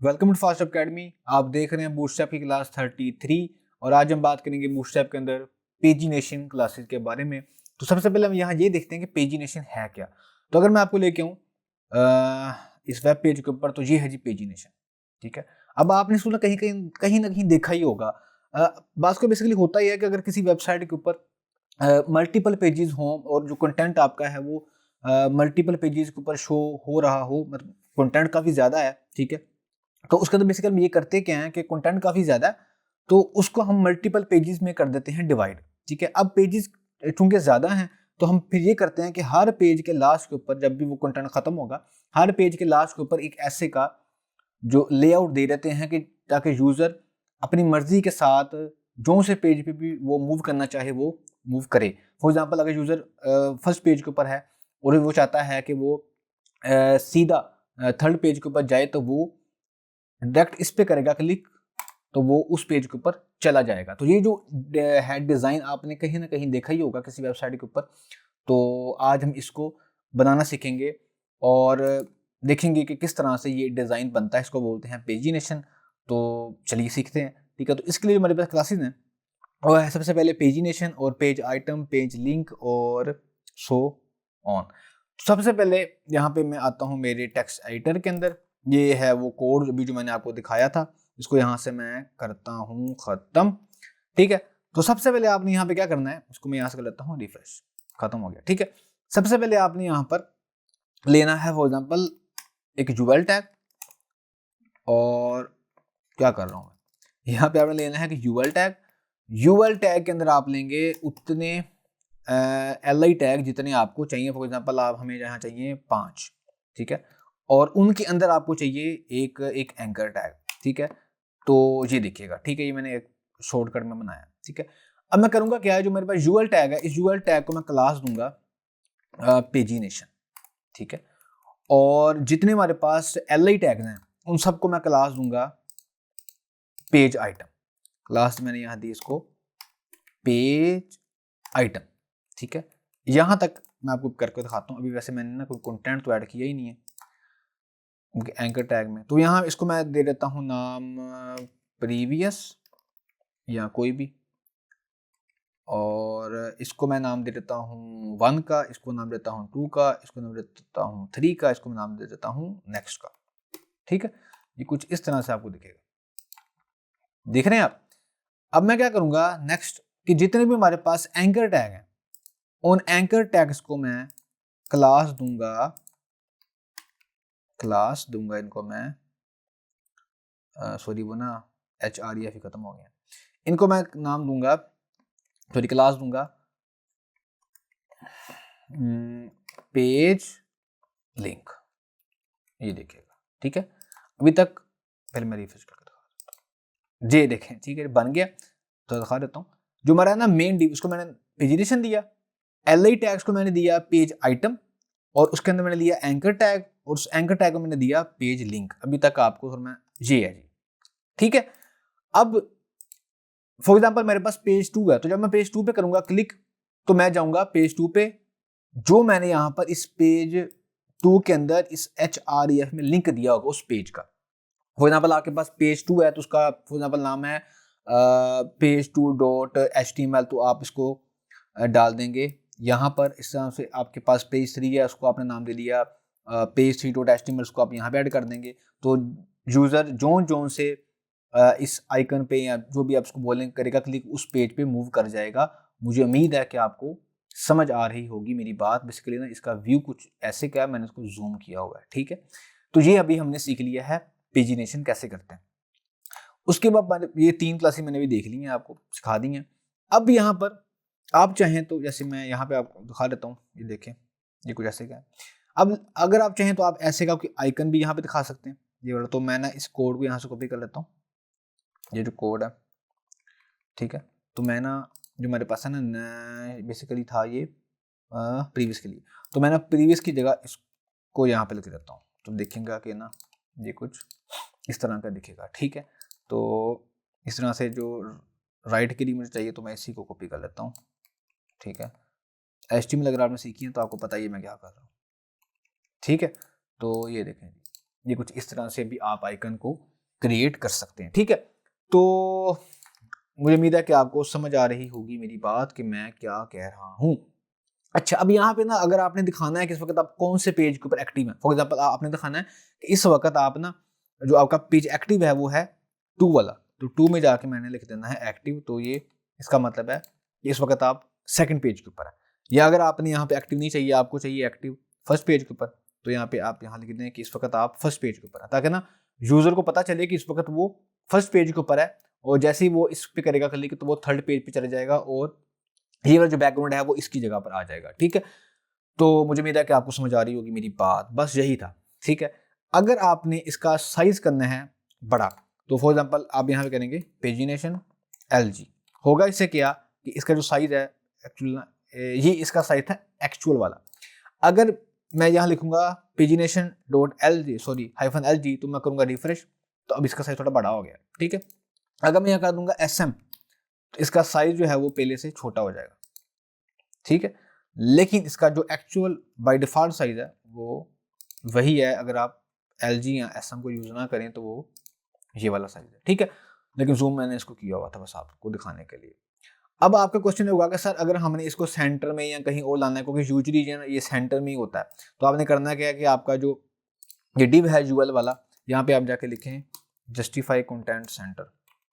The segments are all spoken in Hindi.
Welcome to fast academy. आप देख रहे हैं बूटस्ट्रैप की क्लास 33 और आज हम बात करेंगे बूटस्ट्रैप के अंदर पेजिनेशन क्लासेस के बारे में। तो सबसे पहले हम यहाँ ये देखते हैं कि पेजिनेशन है क्या। तो अगर मैं आपको लेके आऊँ इस वेब पेज के ऊपर, तो ये है जी पेजिनेशन। ठीक है, अब आपने सुना कहीं ना कहीं देखा ही होगा। बात को बेसिकली होता ही है कि अगर किसी वेबसाइट के ऊपर मल्टीपल पेजेस हों और जो कंटेंट आपका है वो मल्टीपल पेजेस के ऊपर शो हो रहा हो, मतलब कंटेंट काफ़ी ज़्यादा है, ठीक है, तो उसके अंदर बेसिकली हम ये करते क्या हैं कि कंटेंट काफ़ी ज़्यादा है तो उसको हम मल्टीपल पेजेस में कर देते हैं डिवाइड। ठीक है, अब पेजेस चूंकि ज़्यादा हैं तो हम फिर ये करते हैं कि हर पेज के लास्ट के ऊपर जब भी वो कंटेंट ख़त्म होगा, हर पेज के लास्ट के ऊपर एक ऐसे का जो लेआउट दे देते हैं कि ताकि यूज़र अपनी मर्जी के साथ जो से पेज पे भी वो मूव करना चाहे वो मूव करे। फॉर एग्जांपल, अगर यूज़र फर्स्ट पेज के ऊपर है और वो चाहता है कि वो सीधा थर्ड पेज के ऊपर जाए, तो वो डायरेक्ट इस पे करेगा क्लिक, तो वो उस पेज के ऊपर चला जाएगा। तो ये जो है डिज़ाइन आपने कहीं ना कहीं देखा ही होगा किसी वेबसाइट के ऊपर। तो आज हम इसको बनाना सीखेंगे और देखेंगे कि किस तरह से ये डिज़ाइन बनता है। इसको बोलते हैं पेजिनेशन। तो चलिए सीखते हैं। ठीक है, तो इसके लिए हमारे पास क्लासेस हैं और है सबसे पहले पेजिनेशन और पेज आइटम, पेज लिंक और सो ऑन। सबसे पहले यहाँ पे मैं आता हूँ मेरे टेक्स्ट एडिटर के अंदर। ये है वो कोड अभी जो मैंने आपको दिखाया था, इसको यहाँ से मैं करता हूँ खत्म। ठीक है, तो सबसे पहले आपने यहाँ पे क्या करना है, इसको मैं यहाँ से कर लेता हूँ रिफ्रेश, खत्म हो गया। ठीक है, सबसे पहले आपने यहाँ पर लेना है फॉर एग्जाम्पल एक यूएल टैग, और क्या कर रहा हूँ मैं, यहाँ पे आपने लेना है कि यूएल टैग। यूएल टैग के अंदर आप लेंगे उतने एल आई टैग जितने आपको चाहिए। फॉर एग्जाम्पल आप हमें यहाँ चाहिए 5, ठीक है, और उनके अंदर आपको चाहिए एक एक एंकर टैग। ठीक है, तो ये देखिएगा, ठीक है, ये मैंने एक शॉर्टकट में बनाया। ठीक है, अब मैं करूँगा क्या है, जो मेरे पास यूएल टैग है, इस यूएल टैग को मैं क्लास दूंगा पेजिनेशन। ठीक है, और जितने हमारे पास एल आई टैग्स हैं उन सबको मैं क्लास दूंगा पेज आइटम। क्लास मैंने यहाँ दी इसको पेज आइटम। ठीक है, यहां तक मैं आपको करके दिखाता हूँ। अभी वैसे मैंने ना कोई कंटेंट तो ऐड किया ही नहीं है एंकर टैग में, तो यहाँ इसको मैं दे देता हूँ नाम प्रीवियस या कोई भी, और इसको मैं नाम दे देता हूँ 1 का, इसको नाम देता हूँ 2 का, इसको नाम देता हूँ 3 का, इसको नाम दे देता हूँ नेक्स्ट का। ठीक है, ये कुछ इस तरह से आपको दिखेगा, देख रहे हैं आप। अब मैं क्या करूंगा नेक्स्ट, कि जितने भी हमारे पास एंकर टैग हैं उन एंकर टैग्स को मैं क्लास दूंगा इनको मैं सॉरी वो ना एच आर ई एफ खत्म हो गया, इनको मैं नाम दूंगा, सॉरी क्लास दूंगा पेज लिंक। ये देखिएगा, ठीक है, अभी तक पहले मैं रिफ्रेश करके दिखा, जे देखें, ठीक है बन गया। तो दिखा देता हूँ, जो हमारा ना मेन डी उसको मैंने पेजिनेशन दिया, एल आई टैग्स को मैंने दिया पेज आइटम, और उसके अंदर मैंने लिया एंकर टैग, और उस एंकर टैग को मैंने दिया पेज लिंक। अभी तक आपको मैं ये है जी, ठीक है। अब फॉर एग्जांपल मेरे पास पेज 2 है, तो जब मैं पेज 2 पे करूंगा क्लिक, तो मैं जाऊंगा पेज 2 पे, जो मैंने यहां पर इस पेज 2 के अंदर इस HREF में लिंक दिया होगा उस पेज का। फॉर एग्जांपल आपके पास पेज 2 है तो उसका फॉर एग्जांपल नाम है पेज 2.html, तो आप इसको डाल देंगे यहाँ पर। इस तरह से आपके पास पेज 3 है, उसको आपने नाम दे दिया पेज 3.html, उसको आप यहाँ पे ऐड कर देंगे। तो यूज़र जोन से इस आइकन पे या जो भी आप उसको बोलेंगे करेगा क्लिक, उस पेज पे मूव कर जाएगा। मुझे उम्मीद है कि आपको समझ आ रही होगी मेरी बात। बेसिकली ना इसका व्यू कुछ ऐसे क्या है, मैंने इसको जूम किया हुआ है। ठीक है, तो ये अभी हमने सीख लिया है पेजिनेशन कैसे करते हैं। उसके बाद ये 3 क्लासेस मैंने भी देख ली हैं, आपको सिखा दी हैं। अब यहाँ पर आप चाहें तो, जैसे मैं यहाँ पे आपको दिखा देता हूँ, ये देखें, ये कुछ ऐसे क्या है। अब अगर आप चाहें तो आप ऐसे का आइकन भी यहाँ पे दिखा सकते हैं, ये वाला। तो मैं ना इस कोड को यहाँ से कॉपी कर लेता हूँ, ये जो कोड है, ठीक है। तो मैं ना जो मेरे पास है ना बेसिकली था ये प्रीवियस के लिए, तो मैं ना प्रीवियस की जगह इसको यहाँ पे लिख देता हूँ, तो देखेंगे कि ना ये कुछ इस तरह का दिखेगा। ठीक है, तो इस तरह से जो राइट के लिए मुझे चाहिए, तो मैं इसी को कॉपी कर लेता हूँ। ठीक है, HTML अगर आपने सीखी है तो आपको पता ही है मैं क्या कर रहा हूँ। ठीक है, तो ये देखें, ये कुछ इस तरह से भी आप आइकन को क्रिएट कर सकते हैं। ठीक है, तो मुझे उम्मीद है कि आपको समझ आ रही होगी मेरी बात कि मैं क्या कह रहा हूँ। अच्छा, अब यहाँ पे ना अगर आपने दिखाना है कि इस वक्त आप कौन से पेज के ऊपर एक्टिव हैं, फॉर एग्जांपल आपने दिखाना है कि इस वक्त आप ना जो आपका पेज एक्टिव है वो है 2 वाला, तो 2 में जाके मैंने लिख देना है एक्टिव, तो ये इसका मतलब है कि इस वक्त आप सेकंड पेज के ऊपर है। या अगर आपने यहाँ पे एक्टिव नहीं चाहिए, आपको चाहिए एक्टिव फर्स्ट पेज के ऊपर, तो यहाँ पे आप यहाँ लिख दें कि इस वक्त आप फर्स्ट पेज के ऊपर है, ताकि ना यूजर को पता चले कि इस वक्त वो फर्स्ट पेज के ऊपर है, और जैसे ही वो इस पे करेगा क्लिक तो वो थर्ड पेज पे चले जाएगा और ये वाला जो बैकग्राउंड है वो इसकी जगह पर आ जाएगा। ठीक है, तो मुझे उम्मीद है कि आपको समझ आ रही होगी मेरी बात, बस यही था। ठीक है, अगर आपने इसका साइज करना है बड़ा, तो फॉर एग्जांपल आप यहाँ पे करेंगे पेजिनेशन LG, होगा इससे क्या कि इसका जो साइज है एक्चुअल, ये इसका साइज था एक्चुअल वाला। अगर मैं यहाँ लिखूंगा पेजिनेशन .lg सॉरी -LG, तो मैं करूँगा रिफ्रेश, तो अब इसका साइज थोड़ा बड़ा हो गया। ठीक है, अगर मैं यहाँ कर दूंगा SM, तो इसका साइज जो है वो पहले से छोटा हो जाएगा। ठीक है, लेकिन इसका जो एक्चुअल बाय डिफॉल्ट साइज है वो वही है, अगर आप LG या SM को यूज ना करें तो वो ये वाला साइज है। ठीक है, लेकिन जूम मैंने इसको किया हुआ था बस आपको दिखाने के लिए। अब आपका क्वेश्चन होगा कि सर अगर हमने इसको सेंटर में या कहीं और लाना है, क्योंकि यूजली ये सेंटर में ही होता है, तो आपने करना क्या है कि आपका जो ये डिव है यूएल वाला, यहाँ पे आप जाके लिखें जस्टिफाई कंटेंट सेंटर,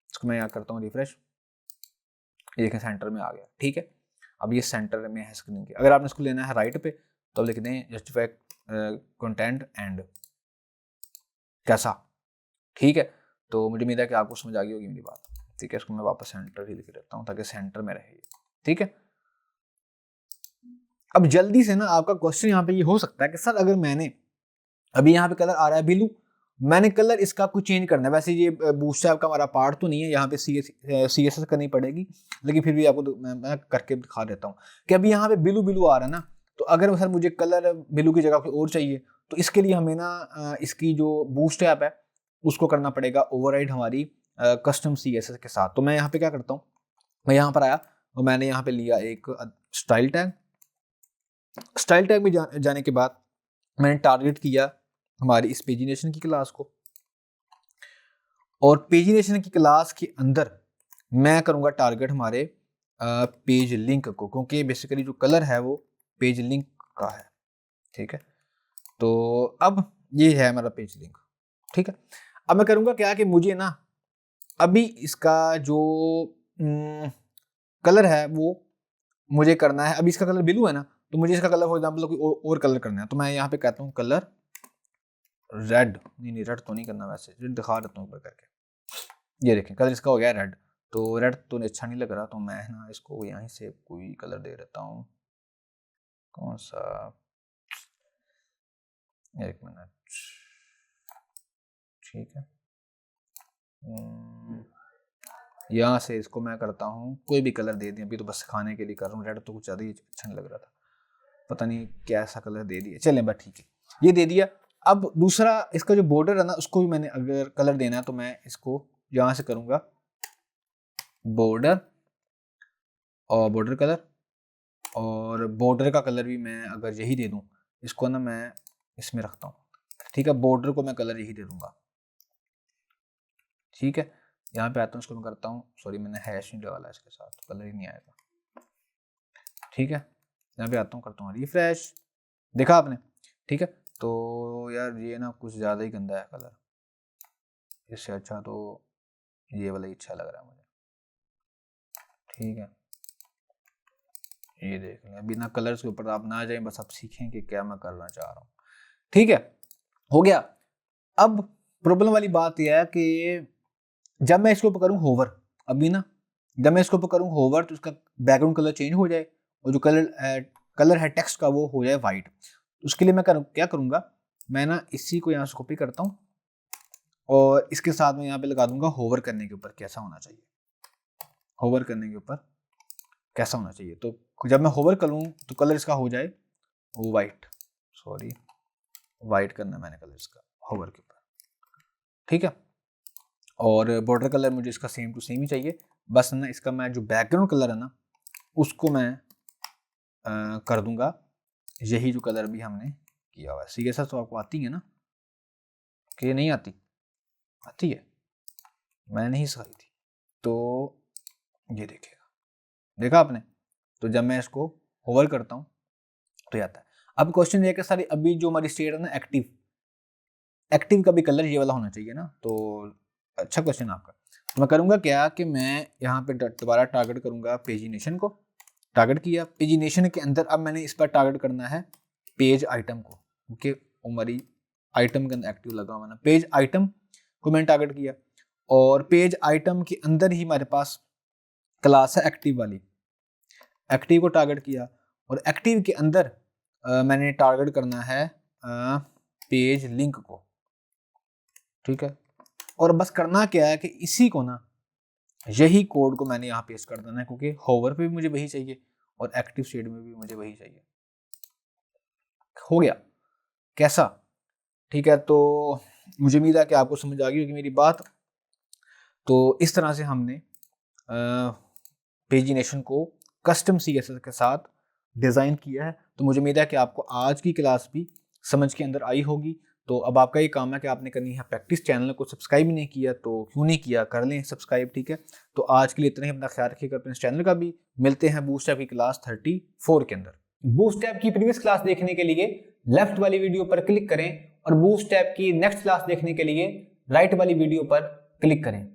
इसको मैं यहाँ करता हूँ रिफ्रेश, ये देखें सेंटर में आ गया। ठीक है, अब ये सेंटर में है स्क्रीन के। अगर आपने इसको लेना है राइट पे, तो अब लिख दें जस्टिफाई कंटेंट एंड कैसा। ठीक है, तो मुझे उम्मीद है कि आपको समझ आ गई होगी मेरी बात। ठीक है, इसको मैं वापस सेंटर ही लिख देता हूँ ताकि सेंटर में रहे। ठीक है, अब जल्दी से ना आपका क्वेश्चन यहाँ पे ये हो सकता है कि सर अगर मैंने अभी यहाँ पे कलर आ रहा है ब्लू, मैंने कलर इसका कुछ चेंज करना है, वैसे ये बूटस्ट्रैप का हमारा पार्ट तो नहीं है, यहाँ पे CSS करनी पड़ेगी, लेकिन फिर भी आपको मैं करके दिखा देता हूँ कि अभी यहाँ पे ब्लू आ रहा है ना, तो अगर सर मुझे कलर ब्लू की जगह कोई और चाहिए, तो इसके लिए हमें ना इसकी जो बूटस्ट्रैप है उसको करना पड़ेगा ओवरराइड हमारी कस्टम CSS के साथ। तो मैं यहाँ पे क्या करता हूँ, मैं यहाँ पर आया और मैंने यहाँ पे लिया एक स्टाइल टैग। स्टाइल टैग में जाने के बाद मैंने टारगेट किया हमारी इस पेजिनेशन की क्लास को, और पेजिनेशन की क्लास के अंदर मैं करूंगा टारगेट हमारे पेज लिंक को, क्योंकि बेसिकली जो कलर है वो पेज लिंक का है। ठीक है, तो अब ये है हमारा पेज लिंक। ठीक है, अब मैं करूंगा क्या कि मुझे ना अभी इसका जो कलर है वो मुझे करना है, अभी इसका कलर ब्लू है ना, तो मुझे इसका कलर फॉर एग्जाम्पल कोई और कलर करना है, तो मैं यहाँ पे कहता हूँ कलर रेड, नहीं रेड तो नहीं करना, वैसे रेड दिखा देता हूँ करके। ये देखें कलर इसका हो गया रेड, तो रेड तो अच्छा नहीं लग रहा, तो मैं ना इसको यहीं से कोई कलर दे देता हूँ, कौन सा, एक मिनट। ठीक है, यहाँ से इसको मैं करता हूँ कोई भी कलर दे दिया, अभी तो बस सिखाने के लिए कर रहा हूँ, रेड तो कुछ ज़्यादा ही अच्छा नहीं लग रहा था, पता नहीं कैसा कलर दे दिया, चलें बस ठीक है, ये दे दिया। अब दूसरा इसका जो बॉर्डर है ना, उसको भी मैंने अगर कलर देना है तो मैं इसको यहाँ से करूँगा बॉर्डर और बॉर्डर कलर, और बॉर्डर का कलर भी मैं अगर यही दे दूँ, इसको ना मैं इसमें रखता हूँ। ठीक है, बॉर्डर को मैं कलर यही दे दूँगा। ठीक है, यहाँ पे आता हूँ, इसको मैं करता हूँ, सॉरी मैंने हैश नहीं डाला इसके साथ, कलर ही नहीं आएगा। ठीक है, यहाँ पे आता हूँ, करता हूँ रिफ्रेश, देखा आपने। ठीक है, तो यार ये ना कुछ ज़्यादा ही गंदा है कलर, इससे अच्छा तो ये वाला ही अच्छा लग रहा है मुझे। ठीक है, ये देख लें, बिना कलर्स के ऊपर आप ना जाएं, बस आप सीखें कि क्या मैं करना चाह रहा हूँ। ठीक है, हो गया। अब प्रॉब्लम वाली बात यह है कि जब मैं इसके ऊपर करूँ होवर, अभी ना जब मैं इसके ऊपर करूँ होवर, तो उसका बैकग्राउंड कलर चेंज हो जाए और जो कलर है टेक्स्ट का वो हो जाए वाइट। उसके लिए मैं क्या करूँगा, मैं ना इसी को यहाँ से कॉपी करता हूँ और इसके साथ में यहाँ पे लगा दूंगा होवर करने के ऊपर कैसा होना चाहिए, होवर करने के ऊपर कैसा होना चाहिए। तो जब मैं होवर करूँ तो कलर इसका हो जाए वो वाइट, सॉरी वाइट करना मैंने कलर इसका होवर के ऊपर। ठीक है, और बॉर्डर कलर मुझे इसका सेम टू सेम ही चाहिए, बस ना इसका मैं जो बैकग्राउंड कलर है ना उसको मैं कर दूंगा यही जो कलर भी हमने किया हुआ है। CSS तो आपको आती है ना, कि ये नहीं आती? आती है, मैंने नहीं सिखाई थी। तो ये देखिएगा, देखा आपने? तो जब मैं इसको होवर करता हूँ तो ये आता है। अब क्वेश्चन ये कि सारी अभी जो हमारी स्टेट है ना एक्टिव, एक्टिव का भी कलर ये वाला होना चाहिए ना, तो अच्छा क्वेश्चन आपका। तो मैं करूँगा क्या कि मैं यहाँ पे दोबारा टारगेट करूँगा पेजिनेशन को, टारगेट किया। पेजिनेशन के अंदर अब मैंने इस पर टारगेट करना है पेज आइटम को, क्योंकि हमारी आइटम के अंदर एक्टिव लगा हुआ ना। पेज आइटम को मैंने टारगेट किया और पेज आइटम के अंदर ही हमारे पास क्लास है एक्टिव वाली, एक्टिव को टारगेट किया और एक्टिव के अंदर मैंने टारगेट करना है पेज लिंक को, ठीक है। और बस करना क्या है कि इसी को ना, यही कोड को मैंने यहाँ पेस्ट कर देना है, क्योंकि होवर पे भी मुझे वही चाहिए और एक्टिव स्टेट में भी मुझे वही चाहिए। हो गया कैसा? ठीक है, तो मुझे उम्मीद है कि आपको समझ आ गई होगी मेरी बात। तो इस तरह से हमने पेजिनेशन को कस्टम CSS के साथ डिज़ाइन किया है। तो मुझे उम्मीद है कि आपको आज की क्लास भी समझ के अंदर आई होगी। तो अब आपका ये काम है कि आपने करनी है प्रैक्टिस। चैनल को सब्सक्राइब नहीं किया तो क्यों नहीं किया, कर लें सब्सक्राइब, ठीक है। तो आज के लिए इतना ही, अपना ख्याल रखिएगा अपने चैनल का भी। मिलते हैं बूस्टैप की क्लास 34 के अंदर। बूस्टैप की प्रीवियस क्लास देखने के लिए लेफ्ट वाली वीडियो पर क्लिक करें और बूस्टैप की नेक्स्ट क्लास देखने के लिए राइट वाली वीडियो पर क्लिक करें।